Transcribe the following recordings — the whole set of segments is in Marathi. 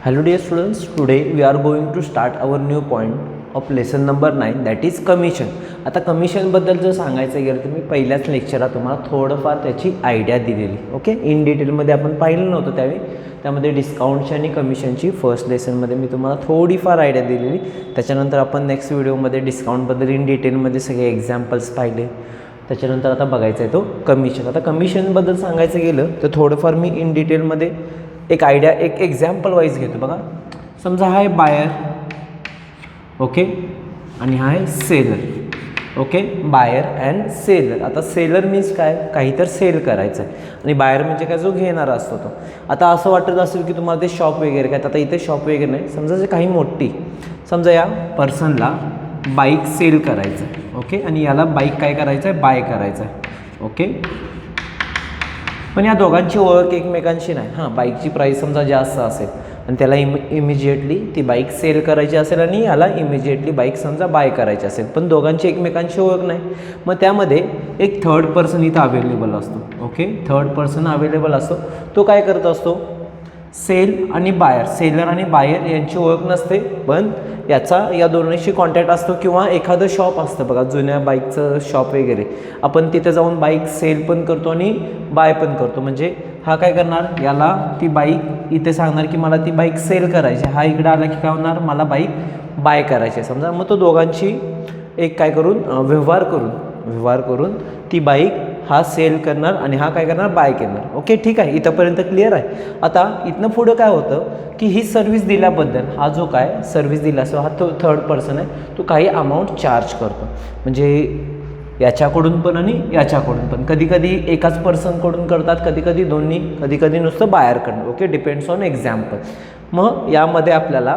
Hello dear students, today we are going to start our new point of lesson number 9, that is commission. आता कमिशनबद्दल जर सांगायचं गेलं तर मी पहिल्याच लेक्चरात तुम्हाला थोडंफार त्याची आयडिया दिलेली. ओके, इन डिटेलमध्ये आपण पाहिलं नव्हतं त्यावेळी. त्यामध्ये डिस्काउंटची आणि कमिशनची फर्स्ट लेसनमध्ये मी तुम्हाला थोडीफार आयडिया दिलेली. त्याच्यानंतर आपण नेक्स्ट व्हिडिओमध्ये डिस्काउंटबद्दल इन डिटेलमध्ये सगळे एक्झाम्पल्स पाहिले. त्याच्यानंतर आता बघायचा आहे तो कमिशन. आता कमिशनबद्दल सांगायचं गेलं तर थोडंफार मी इन डिटेलमध्ये एक आयडिया, एक एक्झाम्पल वाईज घेतो. बघा, समजा हा आहे बायर, ओके, आणि हा आहे seller. Okay, buyer and seller. आता सेलर मीन्स काय, काही तर सेल करायचं आहे, आणि बायर म्हणजे काय, जो घेणारा असतो तो. आता असं वाटत असेल की तुम्हाला ते शॉप वगैरे काय, आता इथे शॉप वगैरे नाही. समजा जे काही मोठी, समजा या पर्सनला बाईक सेल करायचं आहे. ओके, आणि याला बाईक काय करायचं आहे, बाय करायचं आहे. ओके, पण या दोघांची ओळख एकमेकांशी नाही. हां, बाईकची प्राईस समजा जास्त असेल आणि त्याला इमिजिएटली ती बाईक सेल करायची असेल आणि याला इमिजिएटली बाईक समजा बाय करायची असेल, पण दोघांची एकमेकांशी ओळख नाही. मग त्यामध्ये एक थर्ड पर्सन इथं अवेलेबल असतो. ओके, थर्ड पर्सन अवेलेबल असतो. तो काय करत असतो, सेल आणि बायर, सेलर आणि बायर यांची ओळख नसते, पण याचा या दोन्हीशी कॉन्टॅक्ट असतो. किंवा एखादं शॉप असतं बघा, जुन्या बाईकचं शॉप वगैरे, आपण तिथे जाऊन बाईक सेल पण करतो आणि बाय पण करतो. म्हणजे हा काय करणार, याला ती बाईक इथे सांगणार की मला ती बाईक सेल करायची, हा इकडे आला की काय होणार, मला बाईक बाय करायची समजा. मग तो दोघांची एक काय करून व्यवहार करून ती बाईक हा सेल करणार आणि हा काय करणार, बाय करणार. ओके, ठीक आहे, इथंपर्यंत क्लिअर आहे. आता इथनं पुढं काय होतं की ही सर्व्हिस दिल्याबद्दल हा जो काय सर्व्हिस दिला असतो, हा तो थर्ड पर्सन आहे, तो काही अमाऊंट चार्ज करतो. म्हणजे याच्याकडून पण आणि याच्याकडून पण. कधी कधी एकाच पर्सनकडून करतात, कधी कधी दोन्ही, कधी कधी नुसतं बायरकडून. Okay, depends on example. मग यामध्ये आपल्याला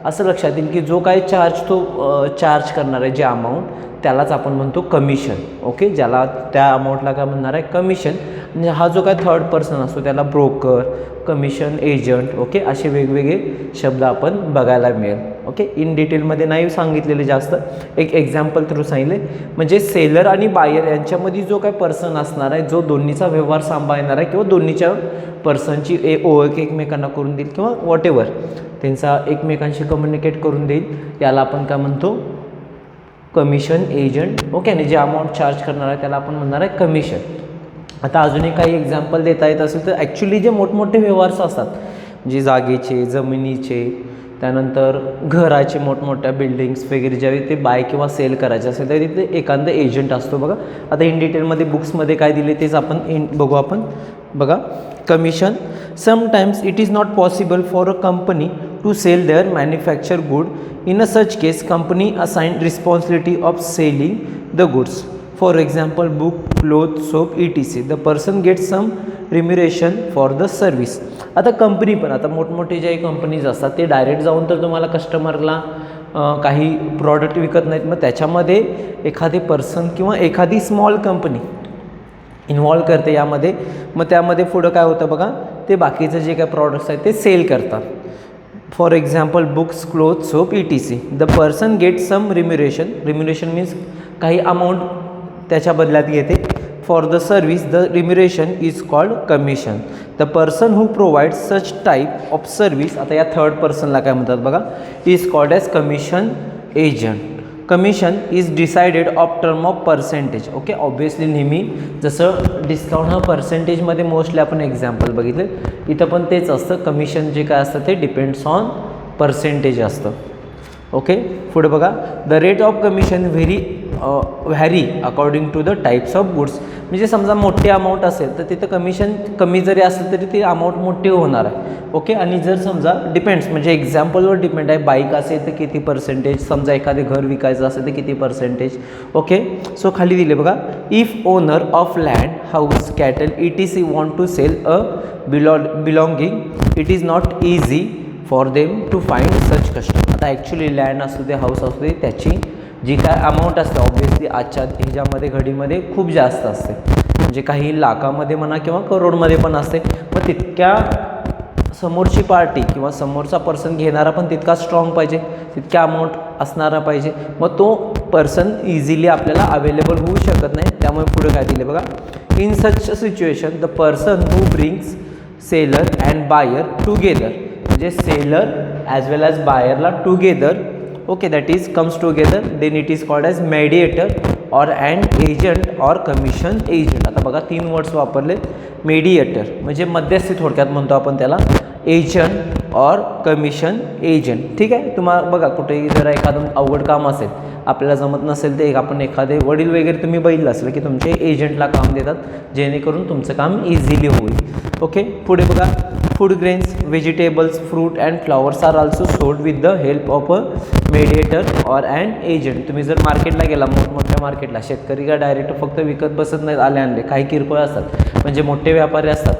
असं लक्षात येईल की जो काय चार्ज करणार आहे, जे अमाऊंट, त्यालाच आपण म्हणतो कमिशन. ओके, ज्याला त्या अमाऊंटला काय म्हणणार आहे, कमिशन. म्हणजे हा जो काय थर्ड पर्सन असतो त्याला ब्रोकर, कमिशन एजंट, ओके, असे वेगवेगळे शब्द आपण बघायला मिळेल. ओके, इन डिटेलमध्ये नाही सांगितलेले जास्त, एक एक्झाम्पल थ्रू सांगितले. म्हणजे सेलर आणि बायर यांच्यामध्ये जो काय पर्सन असणार आहे, जो दोन्हीचा व्यवहार सांभाळणार आहे, किंवा दोन्हीच्या पर्सनची ओळख एकमेकांना करून देईल, किंवा वॉट एव्हर त्यांचा एकमेकांशी कम्युनिकेट करून देईल, याला आपण काय म्हणतो, कमिशन एजंट. ओके, आणि जे अमाऊंट चार्ज करणार आहे त्याला आपण म्हणणार आहे कमिशन. आता अजूनही काही एक्झाम्पल देता येत असेल तर ॲक्च्युली जे मोठमोठे व्यवहार असतात, म्हणजे जागेचे, जमिनीचे, त्यानंतर घराचे, मोठमोठ्या बिल्डिंग्स वगैरे, ज्यावेळी ते बाय किंवा सेल करायचे असेल त्यावेळी तिथे एखादा एजंट असतो. बघा, आता इन डिटेलमध्ये बुक्समध्ये काय दिले तेच आपण बघू आपण. बघा, commission. Sometimes it is not possible for a company to sell their manufacture good. In a such case, company assigned responsibility of selling the goods. For example, book, clothes, soap, etc. The person gets some remuneration for the service. आता कंपनी पण, आता मोठमोठे जे कंपनीज असतात ते डायरेक्ट जाऊन तर तुम्हाला कस्टमरला काही प्रॉडक्ट विकत नाहीत. मग त्याच्यामध्ये एखादी पर्सन किंवा एखादी स्मॉल कंपनी इन्व्हॉल्व करते यामध्ये. मग त्यामध्ये पुढं काय होतं बघा, ते बाकीचं जे काय प्रॉडक्ट्स आहेत ते सेल करतात. For example books, cloth, soap, etc. The person get some remuneration means काही अमाऊंट त्याच्या बदल्यात घेते. For the service the remuneration is called commission. The person who provide such type of service, आता या थर्ड पर्सनला काय म्हणतात बघा, is called as commission agent. Commission is decided of term of percentage. Okay, obviously नेहमी जसं डिस्काउंट हा पर्सेंटेजमध्ये मोस्टली आपण एक्झाम्पल बघितले, इथं पण तेच असतं. कमिशन जे काय असतं ते डिपेंड्स ऑन पर्सेंटेज असतं. ओके, पुढे बघा, the rate of commission vary according to the types of goods. म्हणजे समजा मोठी अमाऊंट असेल तर तिथं कमिशन कमी जरी असेल तरी ती अमाऊंट मोठी होणार आहे. ओके, आणि जर समजा डिपेंड्स, म्हणजे एक्झाम्पलवर डिपेंड आहे. बाईक असेल तर किती पर्सेंटेज, समजा एखादे घर विकायचं असेल तर किती पर्सेंटेज. ओके, सो खाली दिले बघा, if owner of land, house, cattle, etc. Want to sell a belonging, it is not easy for them to find such customer. आता ॲक्च्युली लँड असू दे, हाऊस असू दे, त्याची जी काय अमाऊंट असते ऑब्वियसली आजच्या ह्याच्यामध्ये घडीमध्ये खूप जास्त असते. म्हणजे काही लाखामध्ये म्हणा किंवा करोडमध्ये पण असते. मग तितक्या समोरची पार्टी किंवा समोरचा पर्सन घेणारा पण तितका स्ट्रॉंग पाहिजे, तितक्या अमाऊंट असणारा पाहिजे. मग तो पर्सन इझिली आपल्याला अवेलेबल होऊ शकत नाही. त्यामुळे पुढे काय दिले बघा, in such situation the person who brings seller and buyer together, म्हणजे सेलर ॲज वेल ॲज बायरला together, okay, that is comes together, then it is called as mediator or and agent or commission agent. आता बघा 3 वर्ड्स वापरले. मेडिएटर म्हणजे मध्यस्थी थोडक्यात म्हणतो आपण त्याला, एजंट ऑर कमिशन एजंट. ठीक आहे. तुम्हाला बघा कुठेही जरा एखादं अवघड काम असेल, आपल्याला जमत नसेल ते आपण एखादे वडील वगैरे तुम्ही बघितलं असेल की तुमचे एजंटला काम देतात जेणेकरून तुमचं काम इझिली होईल. ओके. पुढे बघा, food grains, vegetables, fruit and flowers are also sold with the help of a mediator or and agent. तुम्ही जर मार्केटला गेला, मोठमोठ्या मार्केटला, शेतकरी का डायरेक्ट फक्त विकत बसत नाहीत आले आणले, काही किरकोळ असतात, म्हणजे मोठे व्यापारी असतात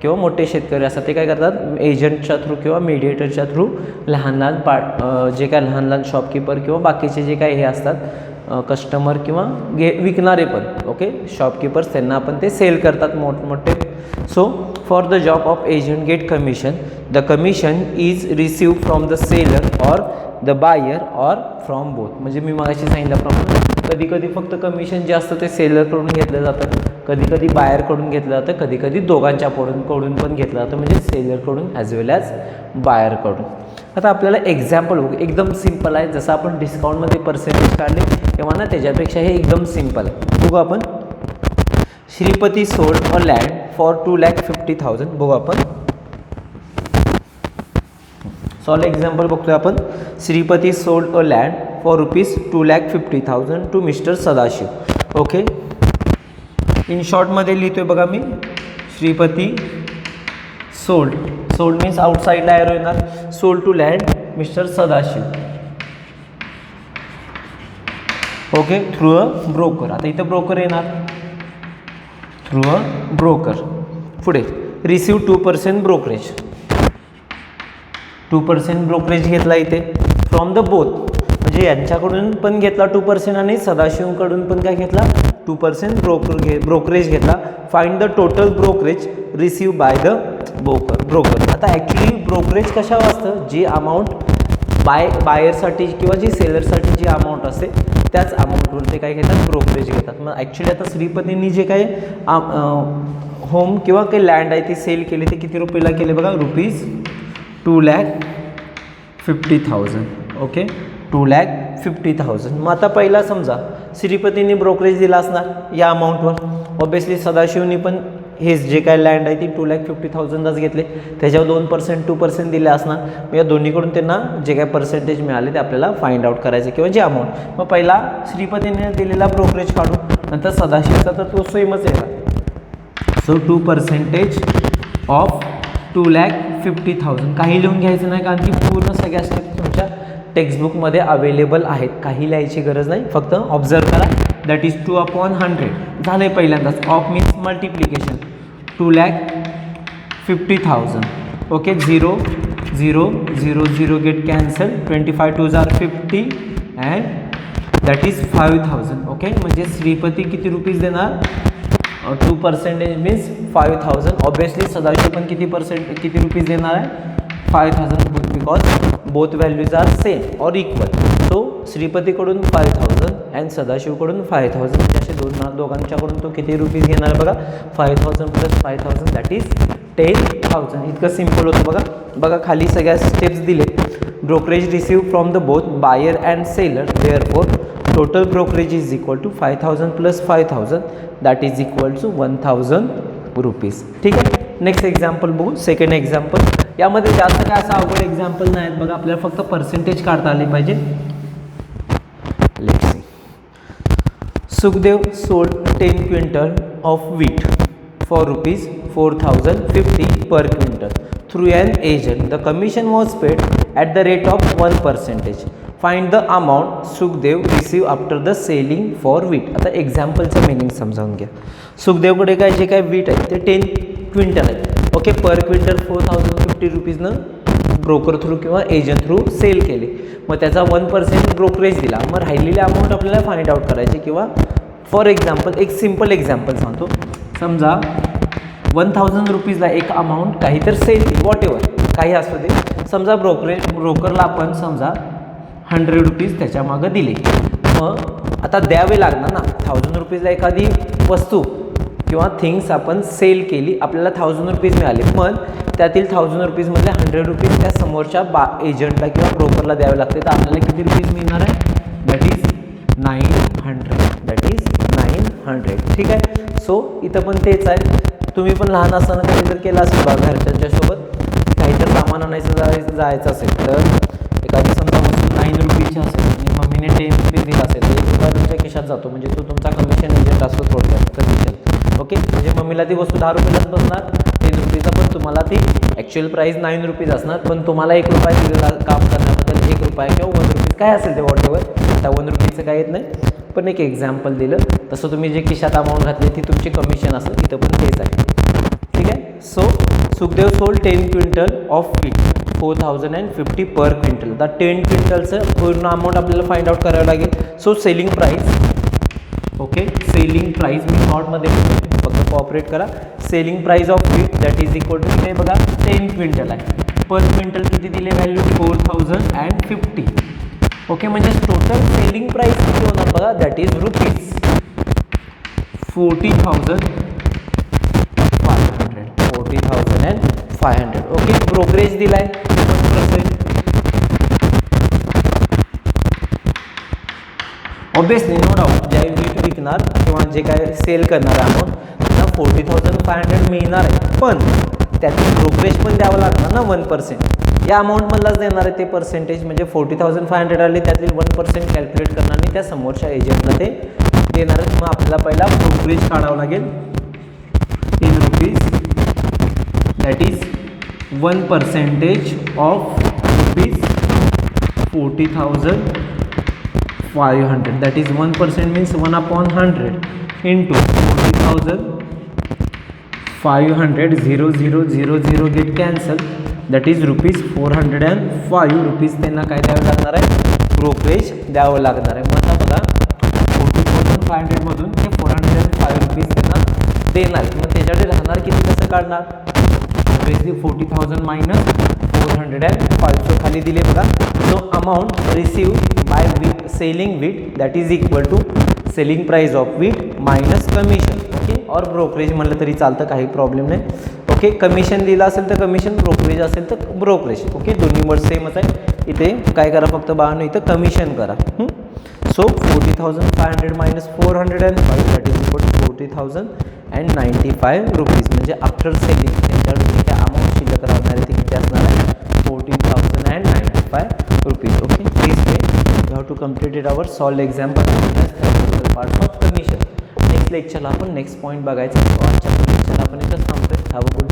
किंवा मोठे शेतकरी असतात, ते काय करतात, एजंटच्या थ्रू किंवा मेडिएटरच्या थ्रू लहान लहान जे काय लहान लहान शॉपकीपर किंवा बाकीचे जे काय हे असतात कस्टमर किंवा विकणारे पण, ओके, शॉपकीपर्स, त्यांना आपण ते सेल करतात मोठमोठे. So for the job of agent get commission, the commission is receive from the seller or the buyer or from both. म्हणजे मी मगाशी सांगितल्याप्रमाणे कधी कधी फक्त कमिशन जे असतं ते सेलरकडून घेतलं जातं, कधी कधी बायरकडून घेतलं जातं, कधी कधी दोघांच्या कडून पण घेतलं जातं, म्हणजे सेलरकडून ॲज वेल ॲज बायरकडून. आता आपल्याला एक्झाम्पल बघू, एकदम सिम्पल आहे. जसं आपण डिस्काउंटमध्ये पर्सेंटेज काढले तेव्हा ना त्याच्यापेक्षा हे एकदम सिम्पल आहे. बघू आपण. Shripati sold a land for 2,50,000. बघू आपण सॉल्व एक्झाम्पल बघतोय आपण. Shripati sold a land for ₹2,50,000 to mister Sadashiv. Okay. In शॉर्टमध्ये लिहितोय बघा मी. श्रीपती सोल्ड, सोल्ड मीन्स आउटसाईडला एरो येणार, sold to land mister Sadashiv, okay, through a broker. आता इथं ब्रोकर येणार, थ्रू अ ब्रोकर. पुढे रिसीव 2% ब्रोकरेज, 2% ब्रोकरेज घेतला इथे फ्रॉम द बोथ, म्हणजे यांच्याकडून पण घेतला 2% आणि सदाशिवकडून पण काय घेतला 2% ब्रोकरेज घेतला. Find the total brokerage receive by the broker. आता ॲक्च्युली ब्रोकरेज कशावर असतं, जी अमाऊंट बायरसाठी किंवा जी सेलरसाठी जी अमाऊंट असते त्याच अमाऊंटवर ते काय घेतात, ब्रोकरेज घेतात. मग ॲक्च्युली आता श्रीपतींनी जे काही होम किंवा काही लँड आहे ती सेल केली ते किती रुपयाला केले बघा, ₹2,50,000. ओके, 2,50,000. मग आता पहिला समजा श्रीपतींनी ब्रोकरेज दिला असणार या अमाऊंटवर, ऑब्वियसली सदाशिवनी पण हे जे काय लँड आहे ती 2,50,000च घेतले, त्याच्यावर 2% दिले असणार. मग या दोन्हीकडून त्यांना जे काय पर्सेंटेज मिळाले ते आपल्याला फाइंड आउट करायचे किंवा जे अमाऊंट. मग पहिला श्रीपतीने दिलेला ब्रोकरेज काढू, नंतर सदाशिवचा तर तो सेमच आहे. So 2% of 2,50,000. काही लिहून घ्यायचं नाही कारण की पूर्ण सगळ्या स्टेप तुमच्या टेक्स्टबुकमध्ये अवेलेबल आहेत, काही लिहायची गरज नाही, फक्त ऑब्झर्व करा. दॅट इज 2/100 झालं आहे पहिल्यांदाच. Of means multiplication, 2,50,000. Okay, 0 0 0 0 get cancel, 25 2s are 50 and that is 5,000. Okay, म्हणजे श्रीपती किती रुपीज देणार, 2% मीन्स 5,000. ऑब्वियसली सदाशिव पण किती रुपीज देणार आहे, 5,000, because both values are same or equal. So श्रीपतीकडून 5,000 अँड सदाशिवकडून 5,000, म्हणजे असे दोघांच्याकडून तो किती रुपीज घेणार बघा, 5,000 प्लस 5,000 दॅट इज 10,000. इतकं सिम्पल होतं बघा. बघा खाली सगळ्या स्टेप्स दिले. Brokerage receive from the both buyer and seller, therefore total brokerage is equal to 5,000 plus 5,000 that is equal to 1,000 rupees. ठीक आहे. नेक्स्ट एक्झाम्पल बघू. सेकंड एक्झाम्पल, यामध्ये जास्त काय असं अवघड एक्झाम्पल नाही आहेत बघा, आपल्याला फक्त पर्सेंटेज काढता आले पाहिजे. Let's see. Sukhdev sold 10 quintal of wheat for ₹4,050 per quintal through an agent. The commission was paid at the rate of 1%. Find the amount Sukhdev received after the selling for wheat. आता एक्झाम्पलचं मिनिंग समजावून घ्या. सुखदेवकडे काय जे काय वीट आहे ते 10 क्विंटल आहे. ओके, पर क्विंटल 4,050 रुपीजनं ब्रोकर थ्रू किंवा एजंट थ्रू सेल केले. मग त्याचा 1% ब्रोकरेज दिला. मग राहिलेली अमाऊंट आपल्याला फाइंड आउट करायची. किंवा फॉर एक्झाम्पल एक सिम्पल एक्झाम्पल सांगतो. समजा 1,000 रुपीजला एक अमाऊंट काही तर सेल केली, वॉट एव्हर काही असू दे. समजा ब्रोकरला आपण समजा 100 रुपीज त्याच्या मागं दिले. मग आता द्यावे लागणार ना, 1,000 रुपीजला एखादी वस्तू किंवा थिंग्स आपण सेल केली, आपल्याला 1,000 रुपीज मिळाले. पण त्यातील 1000 रुपीजमधले 100 रुपीज त्या समोरच्या एजंटला किंवा ब्रोकरला द्यावे लागते. तर आपल्याला किती रुपीज मिळणार आहे? That is 900. That is 900. ठीक आहे. सो इथं पण तेच आहे. तुम्ही पण लहान असताना काही जर केलं असेल बा घरच्यांच्या सोबत काहीतरी सामान आणायचं जायचं असेल तर एखादी समजा वस्तू 9 रुपीची असेल आणि मम्मीने 10 रुपीज दिला असेल तर 1 रुपया तुमच्या खिशात जातो. म्हणजे तो तुमचा कमिशन एजंट असतो थोडक्यात कमिशन. ओके. म्हणजे मम्मीला ती वस्तू 10 रुपयालाच बसणार 10 रुपीचा, पण तुम्हाला ती ॲक्च्युअल प्राईस 9 रुपीज असणार. पण तुम्हाला 1 रुपया दिलेला काम करण्याबद्दल 1 रुपया किंवा 1 रुपीज काय असेल ते वॉटेवर. आता 1 रुपीचं काय येत नाही, पण एक एक्झाम्पल दिलं. तसं तुम्ही जे खिशात अमाऊंट घातली ती तुमची कमिशन असेल. इथं पण तेच आहे. ठीक आहे. So Sukhdev sold 10 quintal of wheat 4050 per quintal. आता 10 क्विंटलचं पूर्ण अमाऊंट आपल्याला फाइंड आउट करावं लागेल. So selling price, okay, selling price मी शॉर्टमध्ये फक्त कॉपरेट करा. Selling price of wheat that is equal to किती बघा 10 क्विंटल आहे. पर क्विंटल किती दिले व्हॅल्यू 4050. ओके. म्हणजे टोटल सेलिंग प्राईस किती होणार बघा that is rupees 40,500. Okay. Brokerage दिलाय 1%. ऑब्विसली नो डाऊट ज्या वीट विकणार किंवा जे काय सेल करणार अमाऊंट त्यांना 40,500 मिळणार आहे, पण त्यातून ब्रोकरेज पण द्यावं लागणार ना 1%. या अमाऊंटमधलाच देणार आहे ते पर्सेंटेज. म्हणजे 40,500 आले त्यातील 1% कॅल्क्युलेट करणार आणि त्या समोरच्या एजंटला ते देणार आहे. मग आपल्याला पहिला ब्रोकरेज काढावं लागेल in rupees. That is 1% of rupees 40,500. That is 1% means 1/100 into 40,500. 0,000 get cancel. That is rupees 405 rupees त्यांना काय द्यावं लागणार आहे? ब्रोकरेज द्यावं लागणार आहे. मग आता बघा 40,500मधून ते 405 रुपीज त्यांना देणार. मग त्याच्याकडे राहणार किती, कसं काढणार? Obviously 40,000 minus 405. सो खाली दिले बघा. So amount receive by wheat selling wheat that is equal to selling price of wheat minus commission. Okay. Or brokerage म्हणलं तरी चालतं, काही प्रॉब्लेम नाही. ओके. कमिशन दिलं असेल तर कमिशन, ब्रोकरेज असेल तर ब्रोकरेज. ओके. दोन्ही वर्ड सेमच आहे. इथे काय करा फक्त बाळांनो, इथं कमिशन करा. So 40,500 minus 405 that is equal to 40,095 rupees. म्हणजे आफ्टर सेलिंग त्यांच्याकडे जे काय अमाऊंट शिल्लक राहणार आहे ती किती असणार आहे? 14,095 rupees. Okay. This way you have to completed our solve example part of commission. Next लेक्चरला आपण नेक्स्ट पॉईंट बघायचा. आजच्या लेक्चरला आपण इथंच थांबतोय. Have a good